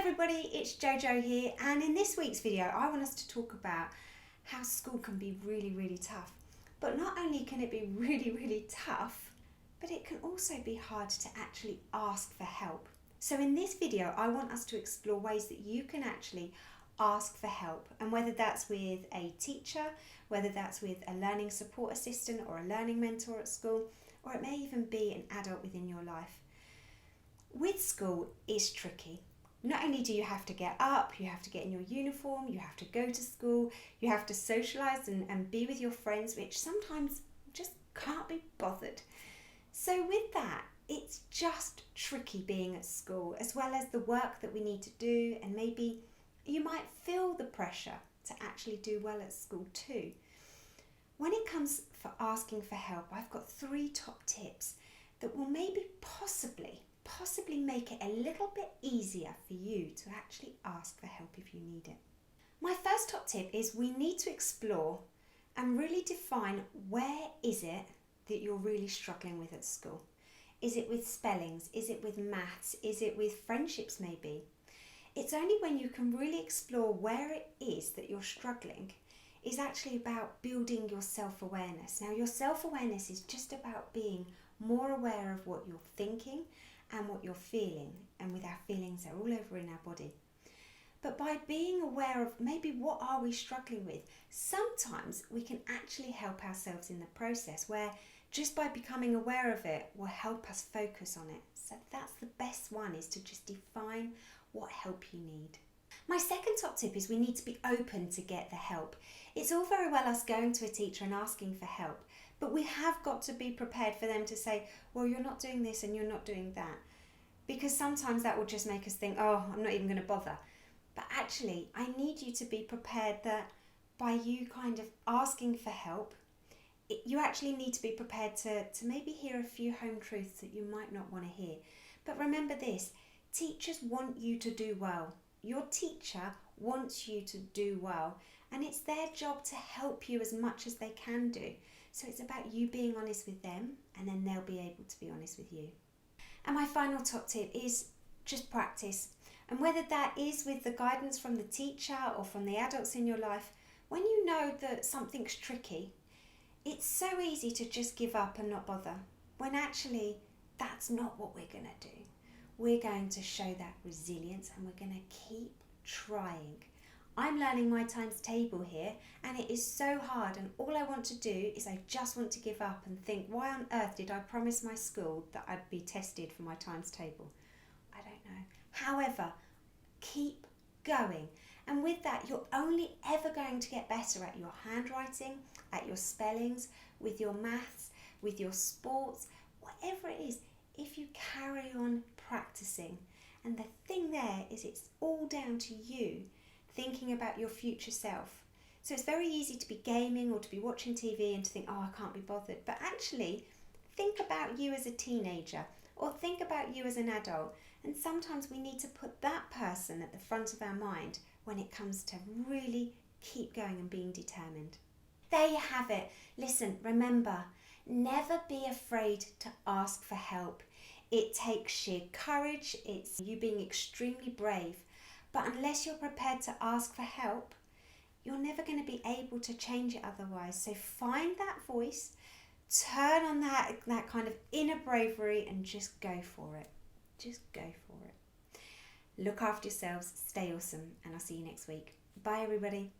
everybody, it's JoJo here, and in this week's video I want us to talk about how school can be really tough. But not only can it be really tough, but it can also be hard to actually ask for help. So in this video I want us to explore ways that you can actually ask for help, and whether that's with a teacher, whether that's with a learning support assistant or a learning mentor at school, or it may even be an adult within your life. With school, it's tricky. Not only do you have to get up, you have to get in your uniform, you have to go to school, you have to socialise and be with your friends, which sometimes just can't be bothered. So with that, it's just tricky being at school, as well as the work that we need to do, and maybe you might feel the pressure to actually do well at school too. When it comes for asking for help, I've got 3 top tips that will maybe possibly make it a little bit easier for you to actually ask for help if you need it. My first top tip is we need to explore and really define where is it that you're really struggling with at school. Is it with spellings? Is it with maths? Is it with friendships maybe? It's only when you can really explore where it is that you're struggling is actually about building your self-awareness. Now, your self-awareness is just about being more aware of what you're thinking and what you're feeling, and with our feelings, they're all over in our body. But by being aware of maybe what are we struggling with, sometimes we can actually help ourselves in the process, where just by becoming aware of it will help us focus on it. So that's the best one, is to just define what help you need. My second top tip is we need to be open to get the help. It's all very well us going to a teacher and asking for help, but we have got to be prepared for them to say, well, you're not doing this and you're not doing that. Because sometimes that will just make us think, oh, I'm not even going to bother. But actually, I need you to be prepared that by you kind of asking for help, you actually need to be prepared to maybe hear a few home truths that you might not want to hear. But remember this, teachers want you to do well. Your teacher wants you to do well, and it's their job to help you as much as they can do. So it's about you being honest with them, and then they'll be able to be honest with you. And my final top tip is just practice. And whether that is with the guidance from the teacher or from the adults in your life, when you know that something's tricky, it's so easy to just give up and not bother, when actually that's not what we're going to do. We're going to show that resilience, and we're going to keep trying. I'm learning my times table here, and it is so hard, and all I want to do is I just want to give up and think, why on earth did I promise my school that I'd be tested for my times table? I don't know. However, keep going. And with that, you're only ever going to get better at your handwriting, at your spellings, with your maths, with your sports, whatever it is, if you carry on practicing. And the thing there is, it's all down to you thinking about your future self. So it's very easy to be gaming or to be watching TV and to think, oh, I can't be bothered. But actually, think about you as a teenager, or think about you as an adult. And sometimes we need to put that person at the front of our mind when it comes to really keep going and being determined. There you have it. Listen, remember, never be afraid to ask for help. It takes sheer courage. It's you being extremely brave. But unless you're prepared to ask for help, you're never going to be able to change it otherwise. So find that voice, turn on that kind of inner bravery, and just go for it. Just go for it. Look after yourselves, stay awesome, and I'll see you next week. Bye, everybody.